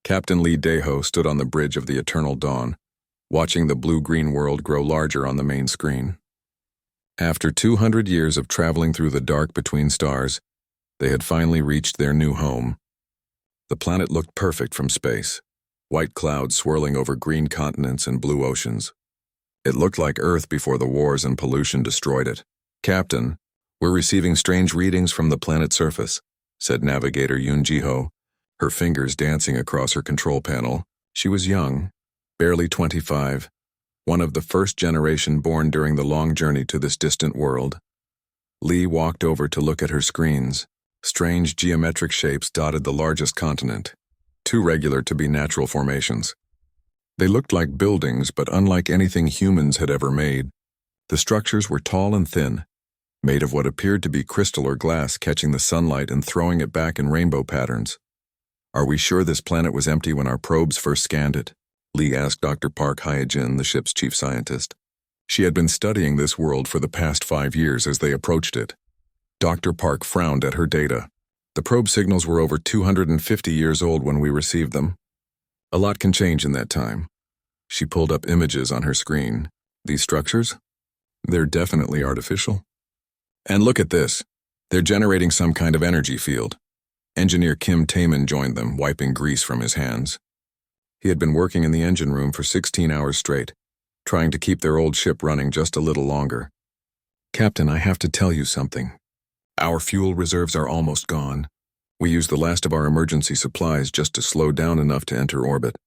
Captain Lee Deho stood on the bridge of the Eternal Dawn, watching the blue-green world grow larger on the main screen. After 200 years of traveling through the dark between stars, they had finally reached their new home. The planet looked perfect from space, white clouds swirling over green continents and blue oceans. It looked like Earth before the wars and pollution destroyed it. "Captain, we're receiving strange readings from the planet's surface," said Navigator Yoon Ji-ho, her fingers dancing across her control panel. She was young, barely 25, one of the first generation born during the long journey to this distant world. Lee walked over to look at her screens. Strange geometric shapes dotted the largest continent, too regular to be natural formations. They looked like buildings, but unlike anything humans had ever made. The structures were tall and thin, made of what appeared to be crystal or glass, catching the sunlight and throwing it back in rainbow patterns. "Are we sure this planet was empty when our probes first scanned it?" Lee asked Dr. Park Hyejin, the ship's chief scientist. She had been studying this world for the past 5 years as they approached it. Dr. Park frowned at her data. "The probe signals were over 250 years old when we received them. A lot can change in that time." She pulled up images on her screen. "These structures? They're definitely artificial. And look at this. They're generating some kind of energy field." Engineer Kim Taemin joined them, wiping grease from his hands. He had been working in the engine room for 16 hours straight, trying to keep their old ship running just a little longer. "Captain, I have to tell you something. Our fuel reserves are almost gone. We used the last of our emergency supplies just to slow down enough to enter orbit.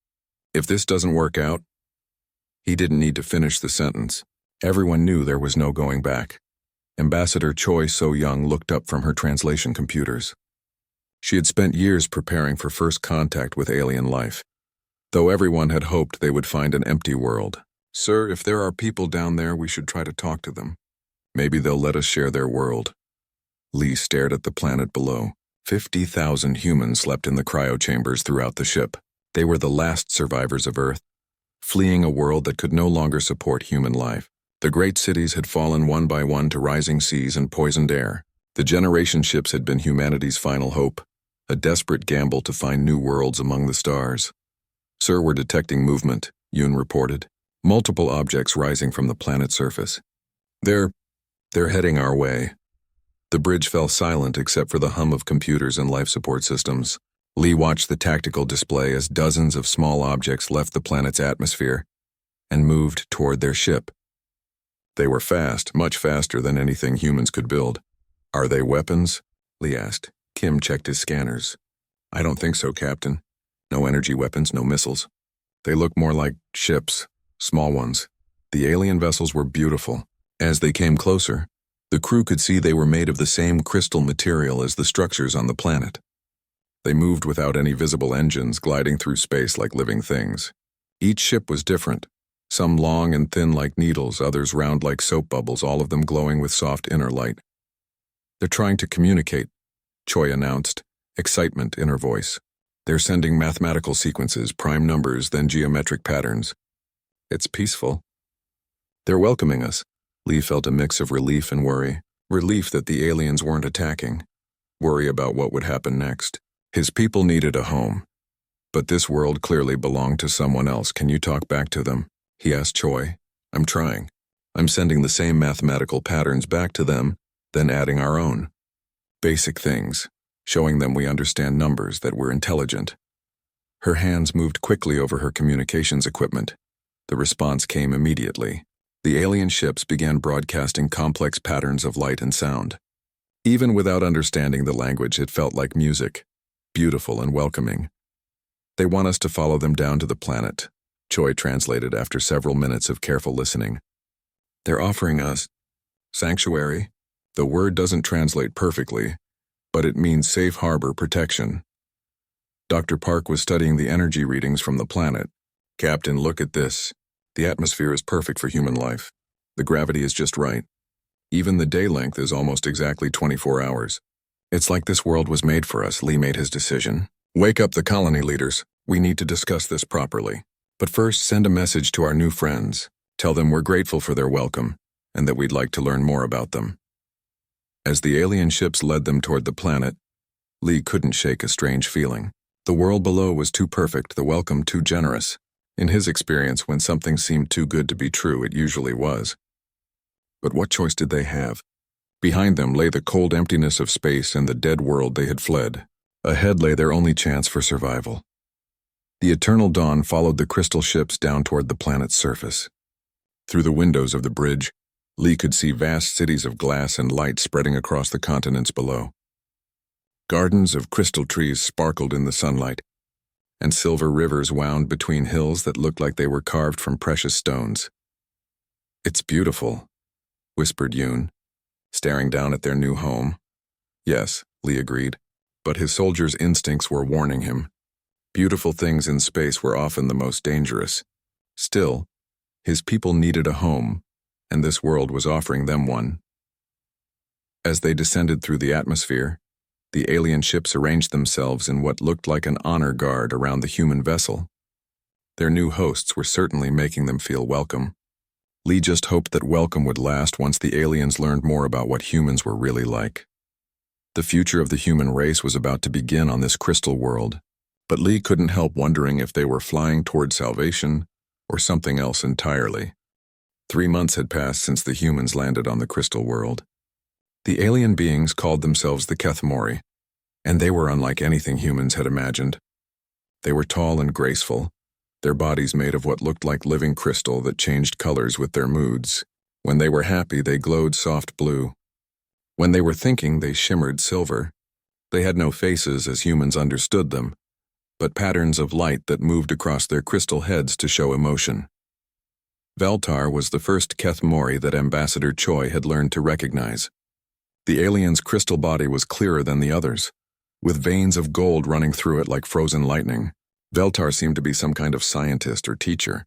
If this doesn't work out..." He didn't need to finish the sentence. Everyone knew there was no going back. Ambassador Choi So-young looked up from her translation computers. She had spent years preparing for first contact with alien life, though everyone had hoped they would find an empty world. "Sir, if there are people down there, we should try to talk to them. Maybe they'll let us share their world." Lee stared at the planet below. 50,000 humans slept in the cryochambers throughout the ship. They were the last survivors of Earth, fleeing a world that could no longer support human life. The great cities had fallen one by one to rising seas and poisoned air. The generation ships had been humanity's final hope, a desperate gamble to find new worlds among the stars. "Sir, we're detecting movement," Yoon reported. "Multiple objects rising from the planet's surface. They're heading our way." The bridge fell silent except for the hum of computers and life support systems. Lee watched the tactical display as dozens of small objects left the planet's atmosphere and moved toward their ship. They were fast, much faster than anything humans could build. "Are they weapons?" Lee asked. Kim checked his scanners. "I don't think so, Captain. No energy weapons, no missiles. They look more like ships, small ones." The alien vessels were beautiful. As they came closer, the crew could see they were made of the same crystal material as the structures on the planet. They moved without any visible engines, gliding through space like living things. Each ship was different, some long and thin like needles, others round like soap bubbles, all of them glowing with soft inner light. "They're trying to communicate," Choi announced, excitement in her voice. "They're sending mathematical sequences, prime numbers, then geometric patterns. It's peaceful. They're welcoming us." Lee felt a mix of relief and worry. Relief that the aliens weren't attacking. Worry about what would happen next. His people needed a home. But this world clearly belonged to someone else. "Can you talk back to them?" he asked Choi. "I'm trying. I'm sending the same mathematical patterns back to them, then adding our own. Basic things, showing them we understand numbers, that we're intelligent." Her hands moved quickly over her communications equipment. The response came immediately. The alien ships began broadcasting complex patterns of light and sound. Even without understanding the language, it felt like music, beautiful and welcoming. "They want us to follow them down to the planet," Choi translated after several minutes of careful listening. "They're offering us sanctuary." The word doesn't translate perfectly, but it means safe harbor protection. Dr. Park was studying the energy readings from the planet. "Captain, look at this. The atmosphere is perfect for human life. The gravity is just right. Even the day length is almost exactly 24 hours. It's like this world was made for us." Lee made his decision. "Wake up the colony leaders. We need to discuss this properly. But first, send a message to our new friends. Tell them we're grateful for their welcome, and that we'd like to learn more about them." As the alien ships led them toward the planet, Lee couldn't shake a strange feeling. The world below was too perfect, the welcome too generous. In his experience, when something seemed too good to be true, it usually was. But what choice did they have? Behind them lay the cold emptiness of space and the dead world they had fled. Ahead lay their only chance for survival. The eternal dawn followed the crystal ships down toward the planet's surface. Through the windows of the bridge, Lee could see vast cities of glass and light spreading across the continents below. Gardens of crystal trees sparkled in the sunlight, and silver rivers wound between hills that looked like they were carved from precious stones. "It's beautiful," whispered Yoon, staring down at their new home. Yes, Lee agreed, but his soldier's instincts were warning him. Beautiful things in space were often the most dangerous. Still, his people needed a home, and this world was offering them one. As they descended through the atmosphere, the alien ships arranged themselves in what looked like an honor guard around the human vessel. Their new hosts were certainly making them feel welcome. Lee just hoped that welcome would last once the aliens learned more about what humans were really like. The future of the human race was about to begin on this crystal world, but Lee couldn't help wondering if they were flying toward salvation or something else entirely. 3 months had passed since the humans landed on the crystal world. The alien beings called themselves the Kethmori, and they were unlike anything humans had imagined. They were tall and graceful, their bodies made of what looked like living crystal that changed colors with their moods. When they were happy, they glowed soft blue. When they were thinking, they shimmered silver. They had no faces as humans understood them, but patterns of light that moved across their crystal heads to show emotion. Veltar was the first Kethmori that Ambassador Choi had learned to recognize. The alien's crystal body was clearer than the others, with veins of gold running through it like frozen lightning. Veltar seemed to be some kind of scientist or teacher,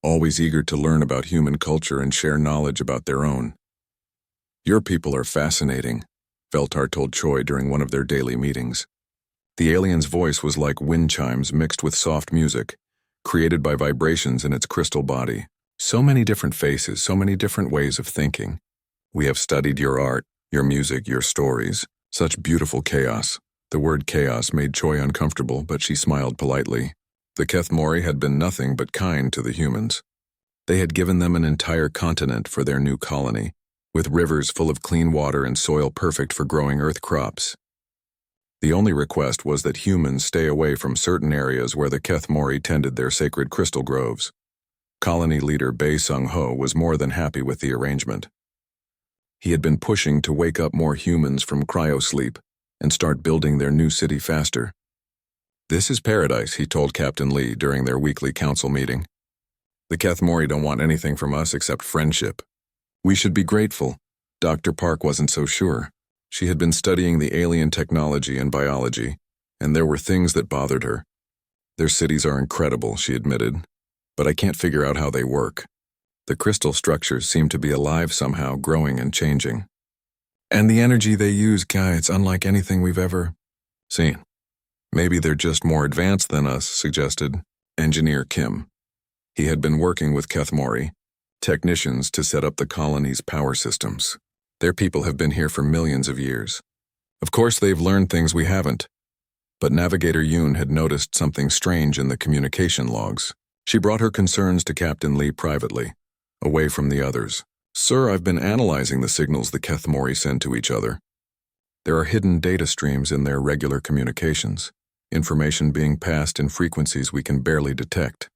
always eager to learn about human culture and share knowledge about their own. "Your people are fascinating," Veltar told Choi during one of their daily meetings. The alien's voice was like wind chimes mixed with soft music, created by vibrations in its crystal body. "So many different faces, so many different ways of thinking. We have studied your art, your music, your stories. Such beautiful chaos." The word chaos made Choi uncomfortable, but she smiled politely. The Kethmori had been nothing but kind to the humans. They had given them an entire continent for their new colony, with rivers full of clean water and soil perfect for growing earth crops. The only request was that humans stay away from certain areas where the Kethmori tended their sacred crystal groves. Colony leader Bae Sung-ho was more than happy with the arrangement. He had been pushing to wake up more humans from cryosleep and start building their new city faster. "This is paradise," he told Captain Lee during their weekly council meeting. "The Kethmori don't want anything from us except friendship. We should be grateful." Dr. Park wasn't so sure. She had been studying the alien technology and biology, and there were things that bothered her. "Their cities are incredible," she admitted, "but I can't figure out how they work. The crystal structures seem to be alive somehow, growing and changing. And the energy they use, it's unlike anything we've ever seen." "Maybe they're just more advanced than us," suggested Engineer Kim. He had been working with Kethmori, technicians, to set up the colony's power systems. "Their people have been here for millions of years. Of course they've learned things we haven't." But Navigator Yoon had noticed something strange in the communication logs. She brought her concerns to Captain Lee privately, away from the others. "Sir, I've been analyzing the signals the Kethmori send to each other. There are hidden data streams in their regular communications, information being passed in frequencies we can barely detect."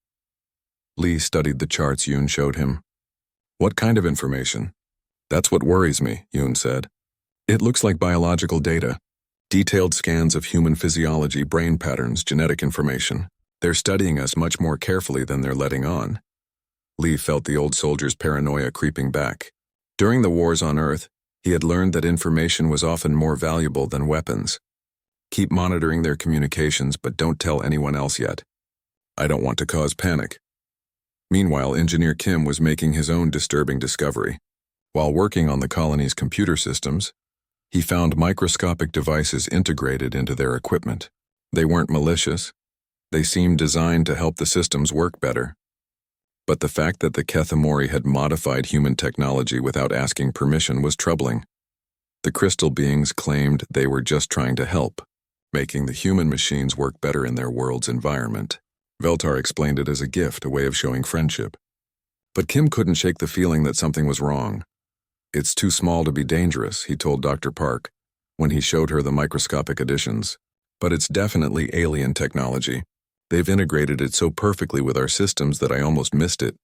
Lee studied the charts Yoon showed him. "What kind of information?" "That's what worries me," Yoon said. "It looks like biological data, detailed scans of human physiology, brain patterns, genetic information. They're studying us much more carefully than they're letting on." Lee felt the old soldier's paranoia creeping back. During the wars on Earth, he had learned that information was often more valuable than weapons. "Keep monitoring their communications, but don't tell anyone else yet. I don't want to cause panic." Meanwhile, Engineer Kim was making his own disturbing discovery. While working on the colony's computer systems, he found microscopic devices integrated into their equipment. They weren't malicious. They seemed designed to help the systems work better. But the fact that the Kethmori had modified human technology without asking permission was troubling. The crystal beings claimed they were just trying to help. making the human machines work better in their world's environment. Veltar explained it as a gift, a way of showing friendship. But Kim couldn't shake the feeling that something was wrong. "It's too small to be dangerous," he told Dr. Park when he showed her the microscopic additions. "But it's definitely alien technology. They've integrated it so perfectly with our systems that I almost missed it."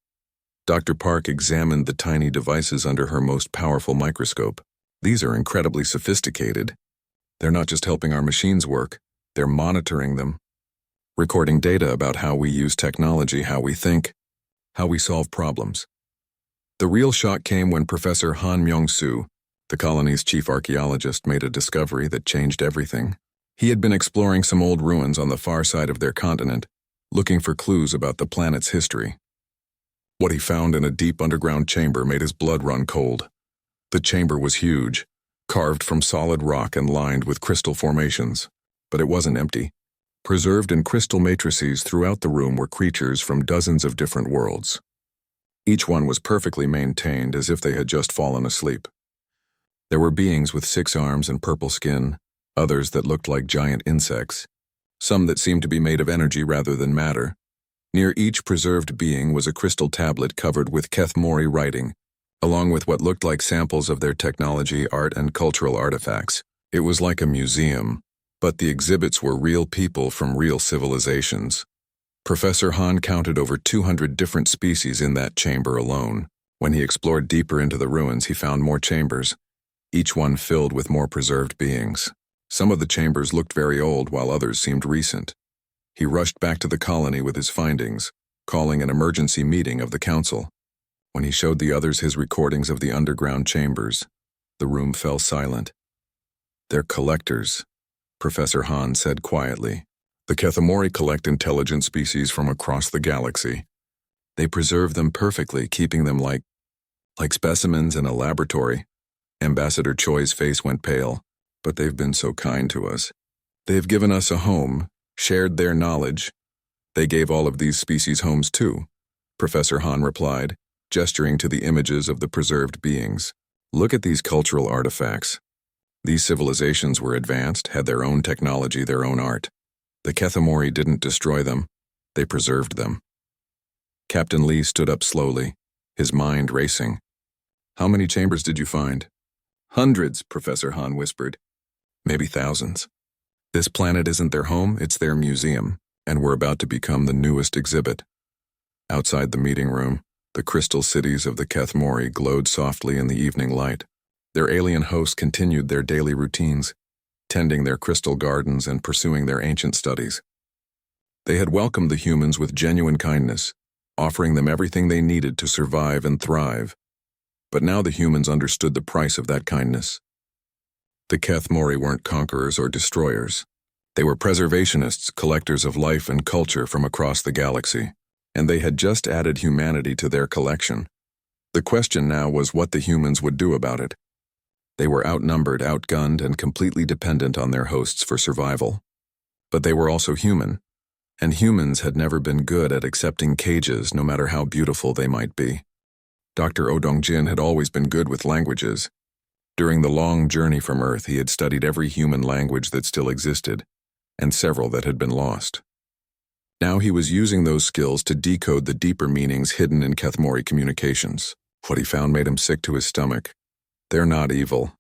Dr. Park examined the tiny devices under her most powerful microscope. "These are incredibly sophisticated. They're not just helping our machines work, they're monitoring them, recording data about how we use technology, how we think, how we solve problems." The real shock came when Professor Han Myung-soo, the colony's chief archaeologist, made a discovery that changed everything. He had been exploring some old ruins on the far side of their continent, looking for clues about the planet's history. What he found in a deep underground chamber made his blood run cold. The chamber was huge, carved from solid rock and lined with crystal formations. But it wasn't empty. Preserved in crystal matrices throughout the room were creatures from dozens of different worlds. Each one was perfectly maintained, as if they had just fallen asleep. There were beings with 6 arms and purple skin, others that looked like giant insects, some that seemed to be made of energy rather than matter. Near each preserved being was a crystal tablet covered with Kethmori writing, along with what looked like samples of their technology, art, and cultural artifacts. It was like a museum, but the exhibits were real people from real civilizations. Professor Han counted over 200 different species in that chamber alone. When he explored deeper into the ruins, he found more chambers, each one filled with more preserved beings. Some of the chambers looked very old, while others seemed recent. He rushed back to the colony with his findings, calling an emergency meeting of the council. When he showed the others his recordings of the underground chambers, the room fell silent. "They're collectors," Professor Han said quietly. "The Kethmori collect intelligent species from across the galaxy. They preserve them perfectly, keeping them like specimens in a laboratory." Ambassador Choi's face went pale. "But they've been so kind to us. They've given us a home, shared their knowledge. They gave all of these species homes too," Professor Han replied, gesturing to the images of the preserved beings. "Look at these cultural artifacts. These civilizations were advanced, had their own technology, their own art. The Kethmori didn't destroy them, they preserved them." Captain Lee stood up slowly, his mind racing. "How many chambers did you find?" "Hundreds," Professor Han whispered. "Maybe thousands. This planet isn't their home, it's their museum, and we're about to become the newest exhibit." Outside the meeting room, the crystal cities of the Kethmori glowed softly in the evening light. Their alien hosts continued their daily routines, tending their crystal gardens and pursuing their ancient studies. They had welcomed the humans with genuine kindness, offering them everything they needed to survive and thrive. But now the humans understood the price of that kindness. The Kethmori weren't conquerors or destroyers. They were preservationists, collectors of life and culture from across the galaxy, and they had just added humanity to their collection. The question now was what the humans would do about it. They were outnumbered, outgunned, and completely dependent on their hosts for survival. But they were also human, and humans had never been good at accepting cages, no matter how beautiful they might be. Dr. Oh Dong-jin had always been good with languages. During the long journey from Earth, he had studied every human language that still existed, and several that had been lost. Now he was using those skills to decode the deeper meanings hidden in Kethmori communications. What he found made him sick to his stomach. "They're not evil,"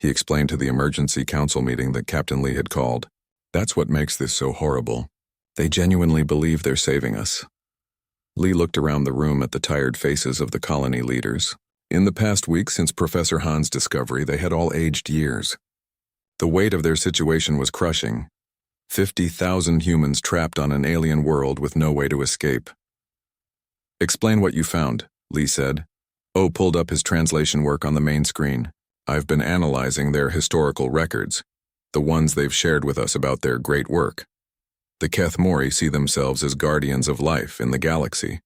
he explained to the emergency council meeting that Captain Lee had called. "That's what makes this so horrible. They genuinely believe they're saving us." Lee looked around the room at the tired faces of the colony leaders. In the past week since Professor Han's discovery, they had all aged years. The weight of their situation was crushing. 50,000 humans trapped on an alien world with no way to escape. "Explain what you found," Lee said. Oh pulled up his translation work on the main screen. "I've been analyzing their historical records, the ones they've shared with us about their great work. The Kethmori see themselves as guardians of life in the galaxy.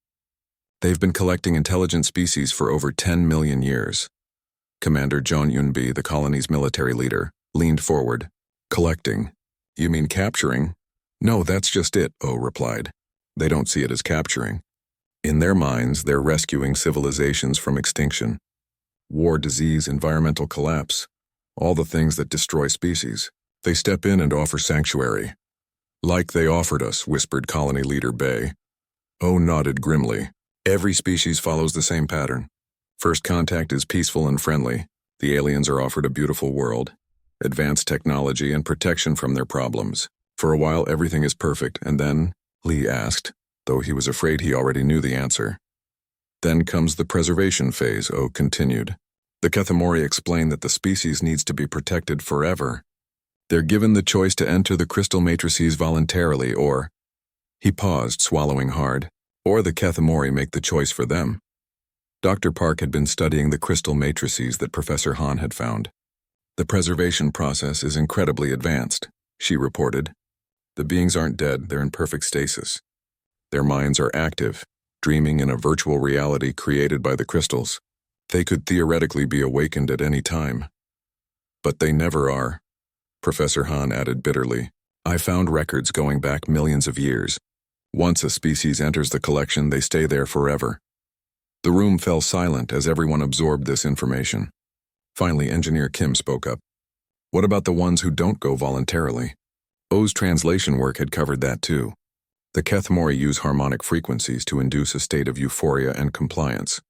They've been collecting intelligent species for over 10 million years." Commander John Yunbi, the colony's military leader, leaned forward. "Collecting? You mean capturing?" "No, that's just it," Oh replied. "They don't see it as capturing. In their minds, they're rescuing civilizations from extinction. War, disease, environmental collapse, all the things that destroy species. They step in and offer sanctuary. Like they offered us, whispered colony leader Bay. O nodded grimly. Every species follows the same pattern. First contact is peaceful and friendly. The aliens are offered a beautiful world, advanced technology, and protection from their problems. For a while, everything is perfect, and then, Lee asked, though he was afraid he already knew the answer. Then comes the preservation phase, O continued. The Kethamori explained that the species needs to be protected forever. They're given the choice to enter the crystal matrices voluntarily, or... He paused, swallowing hard. Or the Kethamori make the choice for them. Dr. Park had been studying the crystal matrices that Professor Han had found. The preservation process is incredibly advanced, she reported. The beings aren't dead, they're in perfect stasis. Their minds are active, dreaming in a virtual reality created by the crystals. They could theoretically be awakened at any time. But they never are, Professor Han added bitterly. I found records going back millions of years. Once a species enters the collection, they stay there forever. The room fell silent as everyone absorbed this information. Finally, Engineer Kim spoke up. What about the ones who don't go voluntarily? O's translation work had covered that too. The Kethamori use harmonic frequencies to induce a state of euphoria and compliance.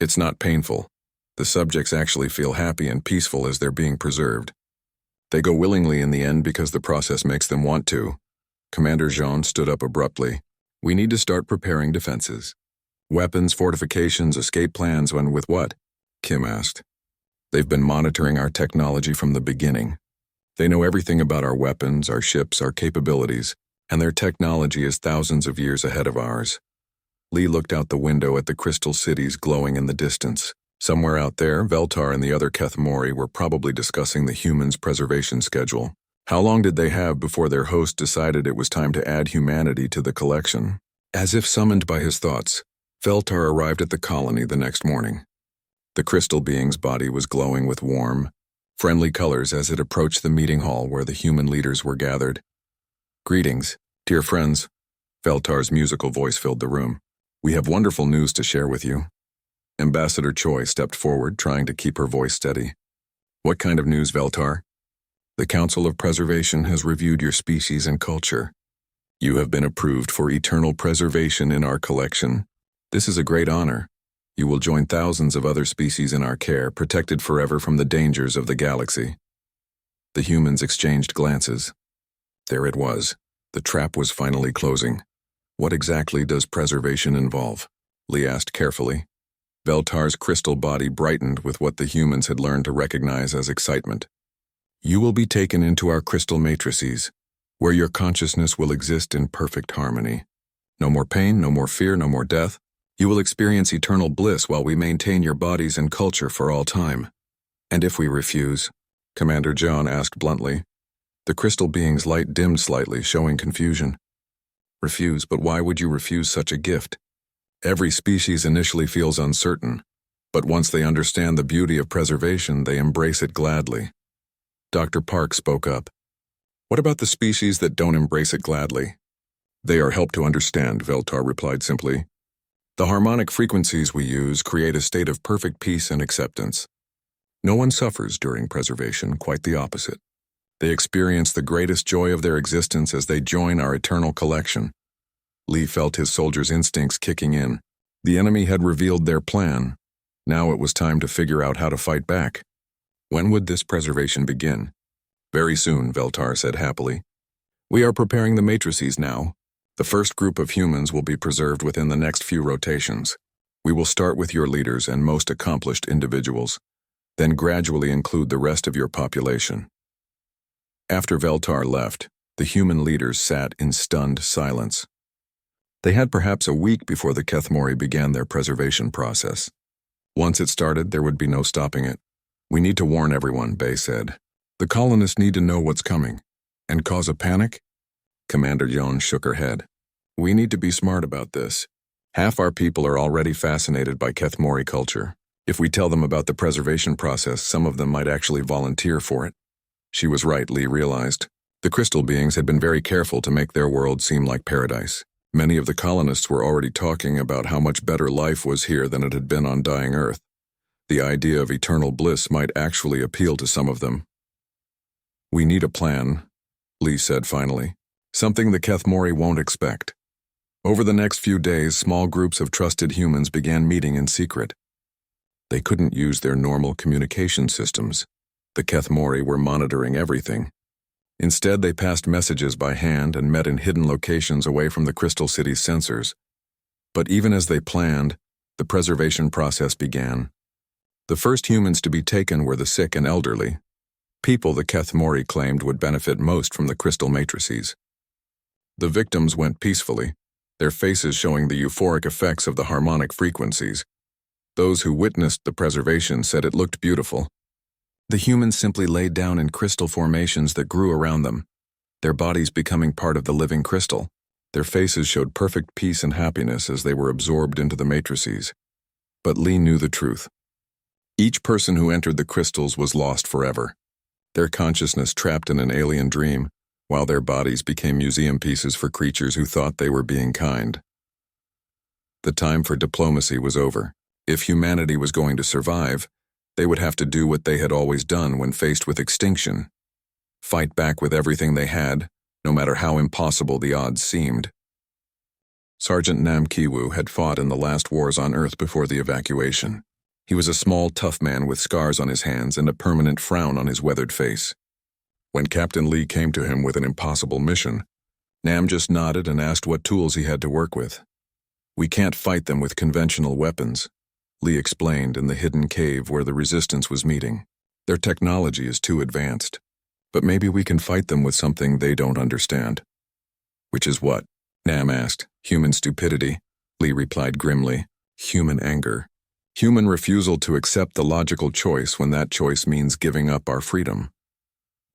It's not painful. The subjects actually feel happy and peaceful as they're being preserved. They go willingly in the end because the process makes them want to. Commander Jean stood up abruptly. We need to start preparing defenses. Weapons, fortifications, escape plans, and with what? Kim asked. They've been monitoring our technology from the beginning. They know everything about our weapons, our ships, our capabilities, and their technology is thousands of years ahead of ours. Lee looked out the window at the crystal cities glowing in the distance. Somewhere out there, Veltar and the other Kethamori were probably discussing the humans' preservation schedule. How long did they have before their host decided it was time to add humanity to the collection? As if summoned by his thoughts, Veltar arrived at the colony the next morning. The crystal being's body was glowing with warm, friendly colors as it approached the meeting hall where the human leaders were gathered. Greetings, dear friends. Veltar's musical voice filled the room. We have wonderful news to share with you. Ambassador Choi stepped forward, trying to keep her voice steady. What kind of news, Veltar? The Council of Preservation has reviewed your species and culture. You have been approved for eternal preservation in our collection. This is a great honor. You will join thousands of other species in our care, protected forever from the dangers of the galaxy. The humans exchanged glances. There it was. The trap was finally closing. What exactly does preservation involve? Lee asked carefully. Veltar's crystal body brightened with what the humans had learned to recognize as excitement. You will be taken into our crystal matrices, where your consciousness will exist in perfect harmony. No more pain, no more fear, no more death. You will experience eternal bliss while we maintain your bodies and culture for all time. And if we refuse? Commander John asked bluntly. The crystal being's light dimmed slightly, showing confusion. Refuse, but why would you refuse such a gift? Every species initially feels uncertain, but once they understand the beauty of preservation, they embrace it gladly. Dr. Park spoke up. What about the species that don't embrace it gladly? They are helped to understand, Veltar replied simply. The harmonic frequencies we use create a state of perfect peace and acceptance. No one suffers during preservation, quite the opposite. They experience the greatest joy of their existence as they join our eternal collection. Lee felt his soldiers' instincts kicking in. The enemy had revealed their plan. Now it was time to figure out how to fight back. When would this preservation begin? Very soon, Veltar said happily. We are preparing the matrices now. The first group of humans will be preserved within the next few rotations. We will start with your leaders and most accomplished individuals, then gradually include the rest of your population. After Veltar left, the human leaders sat in stunned silence. They had perhaps a week before the Kethamori began their preservation process. Once it started, there would be no stopping it. We need to warn everyone, Bay said. The colonists need to know what's coming. And cause a panic? Commander Jones shook her head. We need to be smart about this. Half our people are already fascinated by Kethamori culture. If we tell them about the preservation process, some of them might actually volunteer for it. She was right, Lee realized. The crystal beings had been very careful to make their world seem like paradise. Many of the colonists were already talking about how much better life was here than it had been on dying Earth. The idea of eternal bliss might actually appeal to some of them. We need a plan, Lee said finally. Something the Kethmori won't expect. Over the next few days, small groups of trusted humans began meeting in secret. They couldn't use their normal communication systems. The Kethmori were monitoring everything. Instead, they passed messages by hand and met in hidden locations away from the Crystal City's sensors. But even as they planned, the preservation process began. The first humans to be taken were the sick and elderly, people the Kethmori claimed would benefit most from the crystal matrices. The victims went peacefully, their faces showing the euphoric effects of the harmonic frequencies. Those who witnessed the preservation said it looked beautiful. The humans simply laid down in crystal formations that grew around them, their bodies becoming part of the living crystal. Their faces showed perfect peace and happiness as they were absorbed into the matrices. But Lee knew the truth. Each person who entered the crystals was lost forever, their consciousness trapped in an alien dream, while their bodies became museum pieces for creatures who thought they were being kind. The time for diplomacy was over. If humanity was going to survive, they would have to do what they had always done when faced with extinction: fight back with everything they had, no matter how impossible the odds seemed. Sergeant Nam Kiwu had fought in the last wars on Earth before the evacuation. He was a small, tough man with scars on his hands and a permanent frown on his weathered face. When Captain Lee came to him with an impossible mission, Nam just nodded and asked what tools he had to work with. "We can't fight them with conventional weapons," Lee explained in the hidden cave where the resistance was meeting. "Their technology is too advanced. But maybe we can fight them with something they don't understand." "Which is what?" Nam asked. "Human stupidity," Lee replied grimly. "Human anger. Human refusal to accept the logical choice when that choice means giving up our freedom."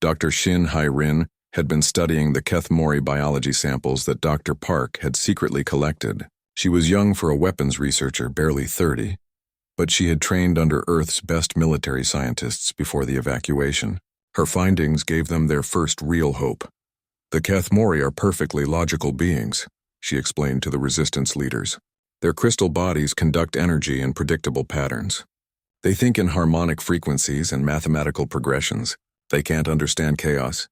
Dr. Shin Hai-Rin had been studying the Kethmori biology samples that Dr. Park had secretly collected. She was young for a weapons researcher, barely 30, but she had trained under Earth's best military scientists before the evacuation. Her findings gave them their first real hope. "The Kethmori are perfectly logical beings," she explained to the resistance leaders. "Their crystal bodies conduct energy in predictable patterns. They think in harmonic frequencies and mathematical progressions. They can't understand chaos."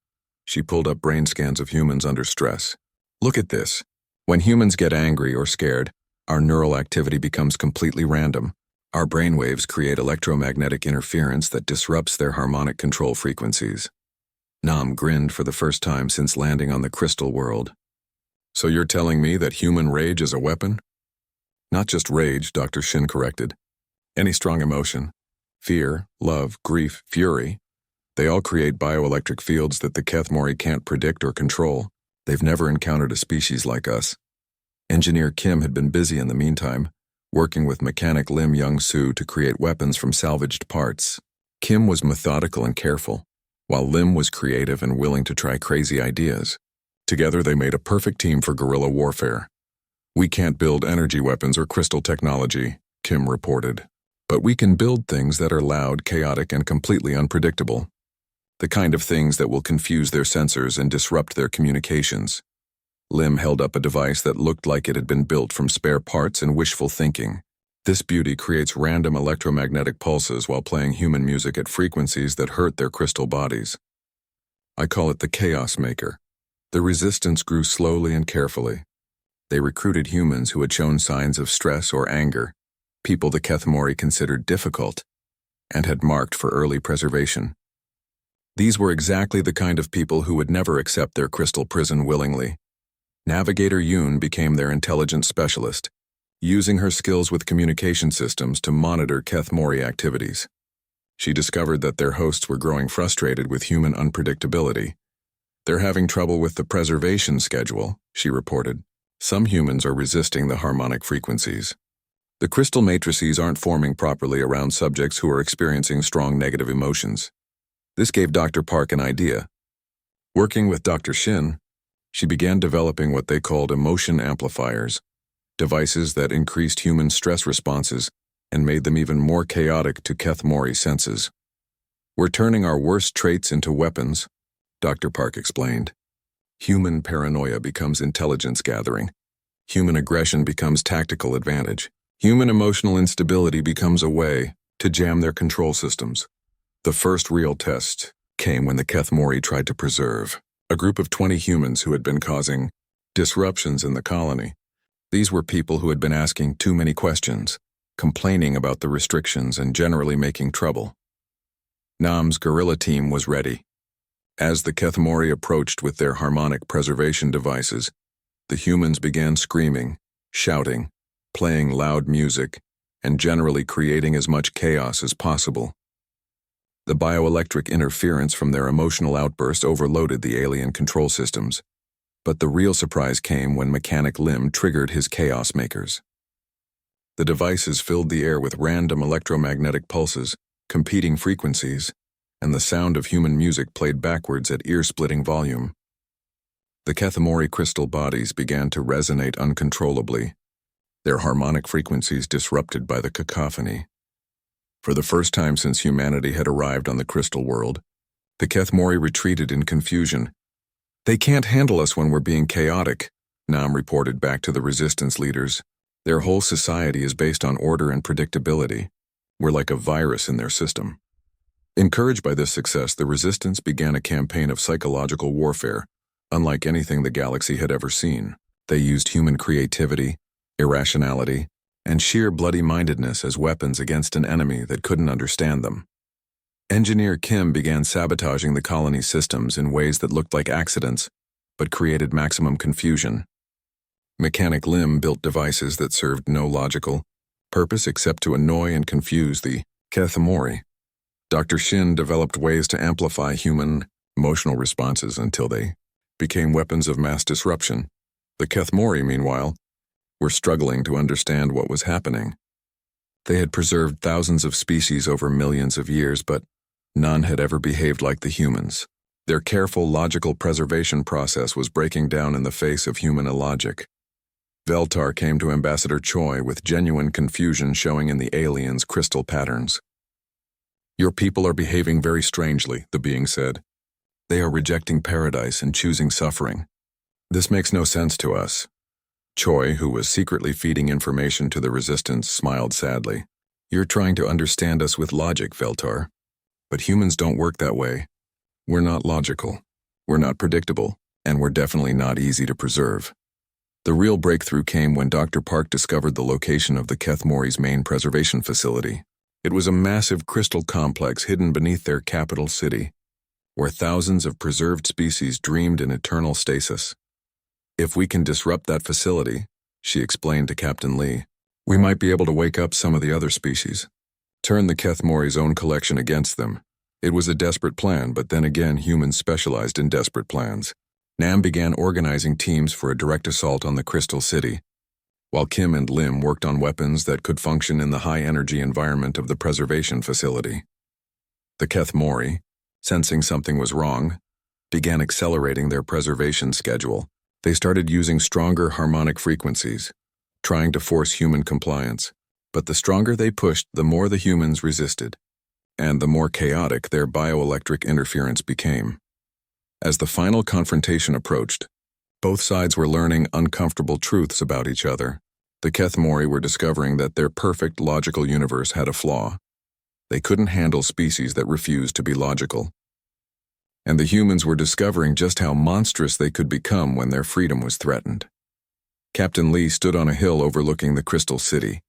She pulled up brain scans of humans under stress. "Look at this. When humans get angry or scared, our neural activity becomes completely random. Our brainwaves create electromagnetic interference that disrupts their harmonic control frequencies." Nam grinned for the first time since landing on the crystal world. "So you're telling me that human rage is a weapon?" "Not just rage," Dr. Shin corrected. "Any strong emotion. Fear, love, grief, fury. They all create bioelectric fields that the Kethmori can't predict or control. They've never encountered a species like us." Engineer Kim had been busy in the meantime, working with mechanic Lim Young-soo to create weapons from salvaged parts. Kim was methodical and careful, while Lim was creative and willing to try crazy ideas. Together they made a perfect team for guerrilla warfare. "We can't build energy weapons or crystal technology," Kim reported. "But we can build things that are loud, chaotic, and completely unpredictable. The kind of things that will confuse their sensors and disrupt their communications." Lim held up a device that looked like it had been built from spare parts and wishful thinking. "This beauty creates random electromagnetic pulses while playing human music at frequencies that hurt their crystal bodies. I call it the Chaos Maker." The resistance grew slowly and carefully. They recruited humans who had shown signs of stress or anger, people the Kethmori considered difficult, and had marked for early preservation. These were exactly the kind of people who would never accept their crystal prison willingly. Navigator Yoon became their intelligence specialist, using her skills with communication systems to monitor Kethmori activities. She discovered that their hosts were growing frustrated with human unpredictability. "They're having trouble with the preservation schedule," she reported. "Some humans are resisting the harmonic frequencies. The crystal matrices aren't forming properly around subjects who are experiencing strong negative emotions." This gave Dr. Park an idea. Working with Dr. Shin, she began developing what they called emotion amplifiers, devices that increased human stress responses and made them even more chaotic to Kethmori senses. "We're turning our worst traits into weapons," Dr. Park explained. "Human paranoia becomes intelligence gathering. Human aggression becomes tactical advantage. Human emotional instability becomes a way to jam their control systems. The first real test came when the Kethmori tried to preserve a group of 20 humans who had been causing disruptions in the colony. These were people who had been asking too many questions, complaining about the restrictions, and generally making trouble. Nam's guerrilla team was ready. As the Kethmori approached with their harmonic preservation devices, the humans began screaming, shouting, playing loud music, and generally creating as much chaos as possible. The bioelectric interference from their emotional outburst overloaded the alien control systems, but the real surprise came when Mechanic Lim triggered his chaos makers. The devices filled the air with random electromagnetic pulses, competing frequencies, and the sound of human music played backwards at ear-splitting volume. The Kethmori crystal bodies began to resonate uncontrollably, their harmonic frequencies disrupted by the cacophony. For the first time since humanity had arrived on the crystal world, the Kethmori retreated in confusion. "They can't handle us when we're being chaotic," Nam reported back to the resistance leaders. "Their whole society is based on order and predictability. We're like a virus in their system." Encouraged by this success, the resistance began a campaign of psychological warfare, unlike anything the galaxy had ever seen. They used human creativity, irrationality, and sheer bloody-mindedness as weapons against an enemy that couldn't understand them. Engineer Kim began sabotaging the colony's systems in ways that looked like accidents, but created maximum confusion. Mechanic Lim built devices that served no logical purpose except to annoy and confuse the Kethmori. Dr. Shin developed ways to amplify human emotional responses until they became weapons of mass disruption. The Kethmori, meanwhile, were struggling to understand what was happening. They had preserved thousands of species over millions of years, but none had ever behaved like the humans. Their careful, logical preservation process was breaking down in the face of human illogic. Veltar came to Ambassador Choi with genuine confusion showing in the aliens' crystal patterns. "Your people are behaving very strangely," the being said. "They are rejecting paradise and choosing suffering. This makes no sense to us." Choi, who was secretly feeding information to the resistance, smiled sadly. "You're trying to understand us with logic, Veltar. But humans don't work that way. We're not logical, we're not predictable, and we're definitely not easy to preserve." The real breakthrough came when Dr. Park discovered the location of the Kethmori's main preservation facility. It was a massive crystal complex hidden beneath their capital city, where thousands of preserved species dreamed in eternal stasis. "If we can disrupt that facility," she explained to Captain Lee, "we might be able to wake up some of the other species, turn the Kethmori's own collection against them." It was a desperate plan, but then again humans specialized in desperate plans. Nam began organizing teams for a direct assault on the Crystal City, while Kim and Lim worked on weapons that could function in the high-energy environment of the preservation facility. The Kethmori, sensing something was wrong, began accelerating their preservation schedule. They started using stronger harmonic frequencies, trying to force human compliance. But the stronger they pushed, the more the humans resisted, and the more chaotic their bioelectric interference became. As the final confrontation approached, both sides were learning uncomfortable truths about each other. The Kethmori were discovering that their perfect logical universe had a flaw. They couldn't handle species that refused to be logical. And the humans were discovering just how monstrous they could become when their freedom was threatened. Captain Lee stood on a hill overlooking the Crystal City,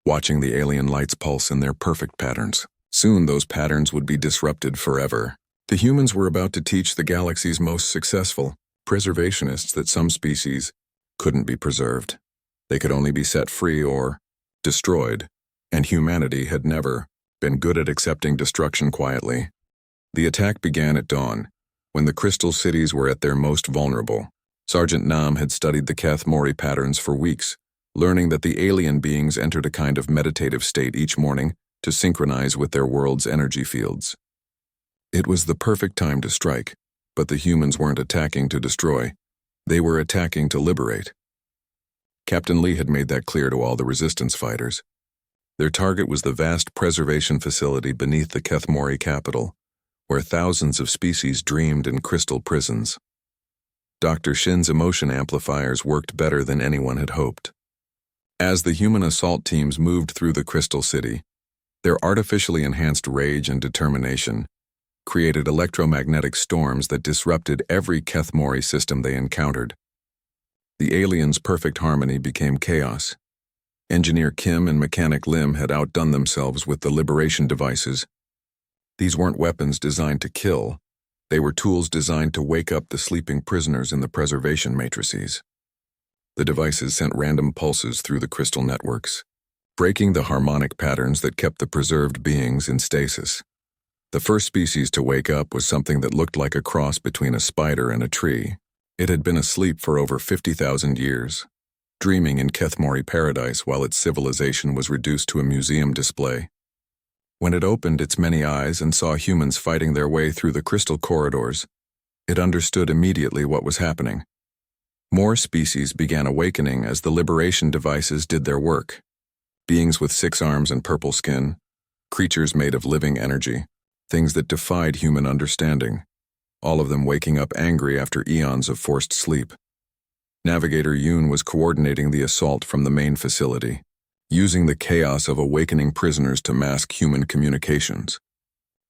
watching the alien lights pulse in their perfect patterns. Soon those patterns would be disrupted forever. The humans were about to teach the galaxy's most successful preservationists that some species couldn't be preserved. They could only be set free or destroyed, and humanity had never been good at accepting destruction quietly. The attack began at dawn, when the crystal cities were at their most vulnerable. Sergeant Nam had studied the Kethmori patterns for weeks, learning that the alien beings entered a kind of meditative state each morning to synchronize with their world's energy fields. It was the perfect time to strike, but the humans weren't attacking to destroy. They were attacking to liberate. Captain Lee had made that clear to all the resistance fighters. Their target was the vast preservation facility beneath the Kethmori capital, where thousands of species dreamed in crystal prisons. Dr. Shin's emotion amplifiers worked better than anyone had hoped. As the human assault teams moved through the Crystal City, their artificially enhanced rage and determination created electromagnetic storms that disrupted every Kethmori system they encountered. The aliens' perfect harmony became chaos. Engineer Kim and Mechanic Lim had outdone themselves with the liberation devices. These weren't weapons designed to kill. They were tools designed to wake up the sleeping prisoners in the preservation matrices. The devices sent random pulses through the crystal networks, breaking the harmonic patterns that kept the preserved beings in stasis. The first species to wake up was something that looked like a cross between a spider and a tree. It had been asleep for over 50,000 years, dreaming in Kethmori paradise while its civilization was reduced to a museum display. When it opened its many eyes and saw humans fighting their way through the crystal corridors, it understood immediately what was happening. More species began awakening as the liberation devices did their work. Beings with 6 arms and purple skin, creatures made of living energy, things that defied human understanding, all of them waking up angry after eons of forced sleep. Navigator Yoon was coordinating the assault from the main facility, using the chaos of awakening prisoners to mask human communications.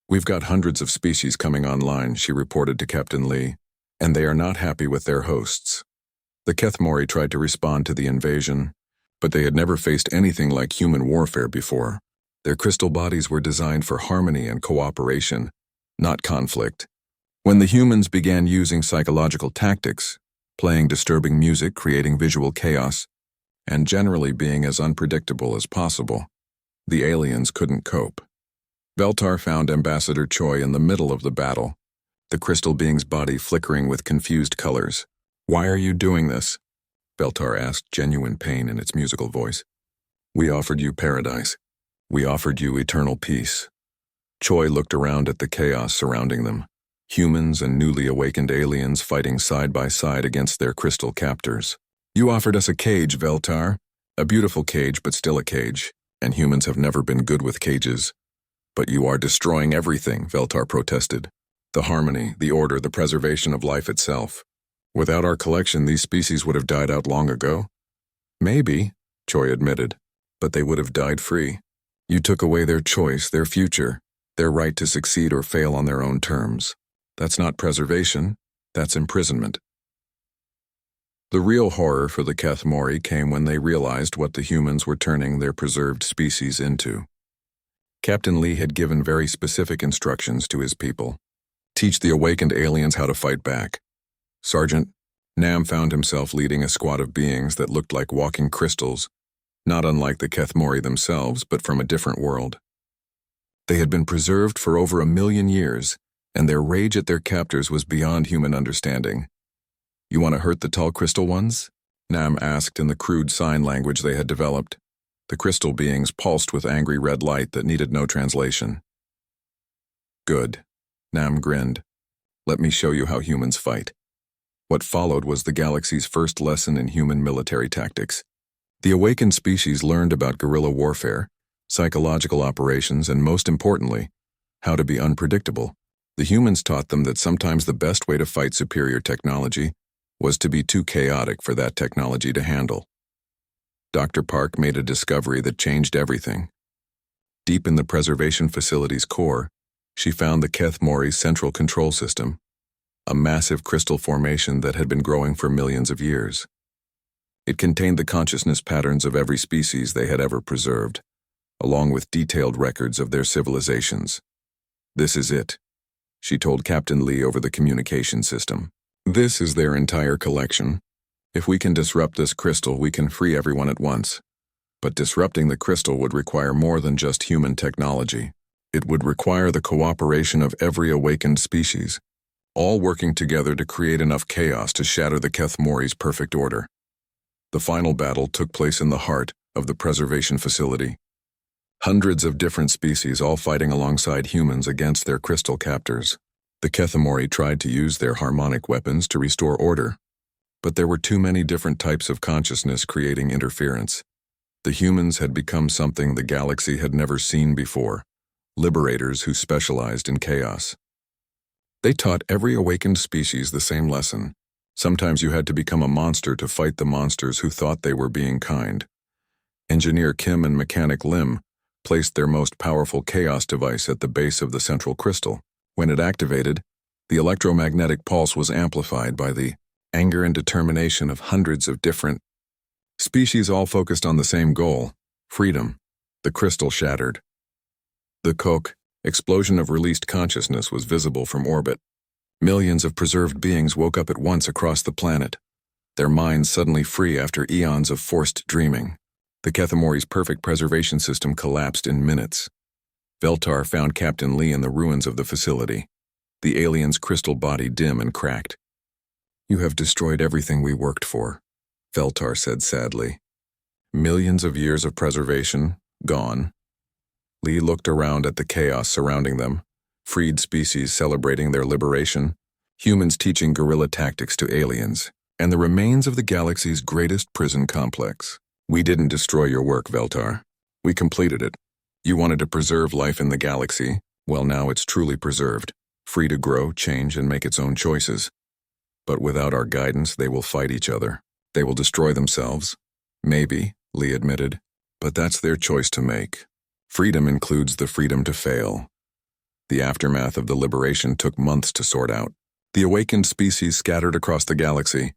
"We've got hundreds of species coming online," she reported to Captain Lee, "and they are not happy with their hosts." The Kethmori tried to respond to the invasion, but they had never faced anything like human warfare before. Their crystal bodies were designed for harmony and cooperation, not conflict. When the humans began using psychological tactics, playing disturbing music, creating visual chaos, and generally being as unpredictable as possible, the aliens couldn't cope. Veltar found Ambassador Choi in the middle of the battle, the crystal being's body flickering with confused colors. "Why are you doing this?" Veltar asked, genuine pain in its musical voice. "We offered you paradise. We offered you eternal peace." Choi looked around at the chaos surrounding them, humans and newly awakened aliens fighting side by side against their crystal captors. "You offered us a cage, Veltar. A beautiful cage, but still a cage, and humans have never been good with cages." "But you are destroying everything," Veltar protested. "The harmony, the order, the preservation of life itself. Without our collection, these species would have died out long ago." "Maybe," Choi admitted, "but they would have died free. You took away their choice, their future, their right to succeed or fail on their own terms. That's not preservation, that's imprisonment." The real horror for the Kethmori came when they realized what the humans were turning their preserved species into. Captain Lee had given very specific instructions to his people. Teach the awakened aliens how to fight back. Sergeant, Nam found himself leading a squad of beings that looked like walking crystals, not unlike the Kethmori themselves, but from a different world. They had been preserved for over 1,000,000 years, and their rage at their captors was beyond human understanding. "You want to hurt the tall crystal ones?" Nam asked in the crude sign language they had developed. The crystal beings pulsed with angry red light that needed no translation. "Good," Nam grinned. "Let me show you how humans fight." What followed was the galaxy's first lesson in human military tactics. The awakened species learned about guerrilla warfare, psychological operations, and most importantly, how to be unpredictable. The humans taught them that sometimes the best way to fight superior technology was to be too chaotic for that technology to handle. Dr. Park made a discovery that changed everything. Deep in the preservation facility's core, she found the Kethmori's central control system, a massive crystal formation that had been growing for millions of years. It contained the consciousness patterns of every species they had ever preserved, along with detailed records of their civilizations. "This is it," she told Captain Lee over the communication system. "This is their entire collection. If we can disrupt this crystal, we can free everyone at once. But disrupting the crystal would require more than just human technology. It would require the cooperation of every awakened species, all working together to create enough chaos to shatter the Kethmori's perfect order." The final battle took place in the heart of the preservation facility. Hundreds of different species all fighting alongside humans against their crystal captors. The Kethmori tried to use their harmonic weapons to restore order, but there were too many different types of consciousness creating interference. The humans had become something the galaxy had never seen before, liberators who specialized in chaos. They taught every awakened species the same lesson. Sometimes you had to become a monster to fight the monsters who thought they were being kind. Engineer Kim and Mechanic Lim placed their most powerful chaos device at the base of the central crystal. When it activated, the electromagnetic pulse was amplified by the anger and determination of hundreds of different species, all focused on the same goal: freedom. The crystal shattered. The Koch explosion of released consciousness was visible from orbit. Millions of preserved beings woke up at once across the planet, their minds suddenly free after eons of forced dreaming. The Kethemori's perfect preservation system collapsed in minutes. Veltar found Captain Lee in the ruins of the facility, the alien's crystal body dim and cracked. "You have destroyed everything we worked for," Veltar said sadly. "Millions of years of preservation, gone." Lee looked around at the chaos surrounding them, freed species celebrating their liberation, humans teaching guerrilla tactics to aliens, and the remains of the galaxy's greatest prison complex. "We didn't destroy your work, Veltar. We completed it. You wanted to preserve life in the galaxy. Well, now it's truly preserved, free to grow, change, and make its own choices. But without our guidance, they will fight each other. They will destroy themselves." "Maybe," Lee admitted, "but that's their choice to make. Freedom includes the freedom to fail." The aftermath of the liberation took months to sort out. The awakened species scattered across the galaxy,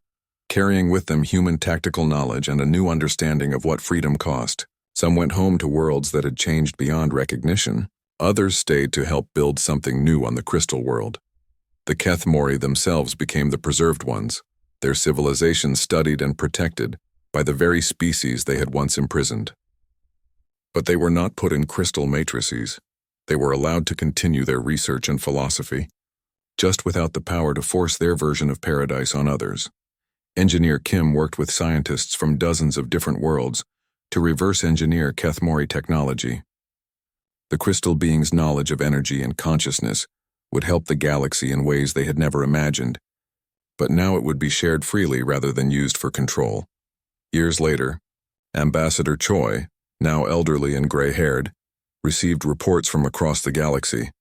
carrying with them human tactical knowledge and a new understanding of what freedom cost. Some went home to worlds that had changed beyond recognition. Others stayed to help build something new on the crystal world. The Kethmori themselves became the preserved ones, their civilization studied and protected by the very species they had once imprisoned. But they were not put in crystal matrices. They were allowed to continue their research and philosophy, just without the power to force their version of paradise on others. Engineer Kim worked with scientists from dozens of different worlds to reverse engineer Kethmori technology. The crystal beings' knowledge of energy and consciousness would help the galaxy in ways they had never imagined, but now it would be shared freely rather than used for control. Years later, Ambassador Choi, now elderly and gray-haired, received reports from across the galaxy.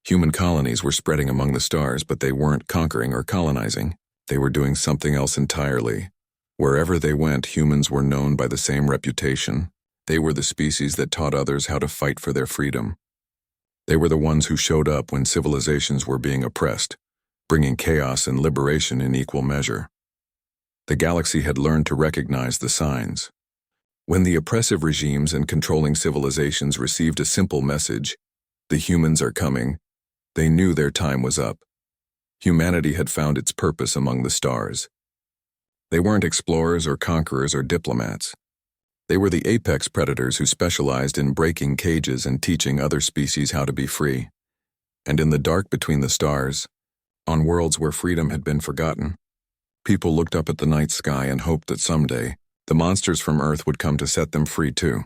Human colonies were spreading among the stars, but they weren't conquering or colonizing. They were doing something else entirely. Wherever they went, humans were known by the same reputation. They were the species that taught others how to fight for their freedom. They were the ones who showed up when civilizations were being oppressed, bringing chaos and liberation in equal measure. The galaxy had learned to recognize the signs. When the oppressive regimes and controlling civilizations received a simple message, "The humans are coming," they knew their time was up. Humanity had found its purpose among the stars. They weren't explorers or conquerors or diplomats. They were the apex predators who specialized in breaking cages and teaching other species how to be free. And in the dark between the stars, on worlds where freedom had been forgotten, people looked up at the night sky and hoped that someday the monsters from Earth would come to set them free too.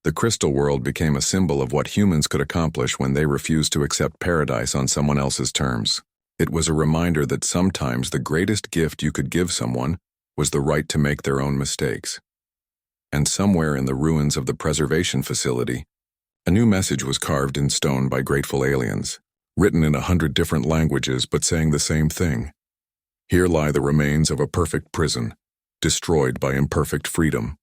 The crystal world became a symbol of what humans could accomplish when they refused to accept paradise on someone else's terms. It was a reminder that sometimes the greatest gift you could give someone was the right to make their own mistakes. And somewhere in the ruins of the preservation facility, a new message was carved in stone by grateful aliens, written in 100 different languages but saying the same thing. "Here lie the remains of a perfect prison, destroyed by imperfect freedom."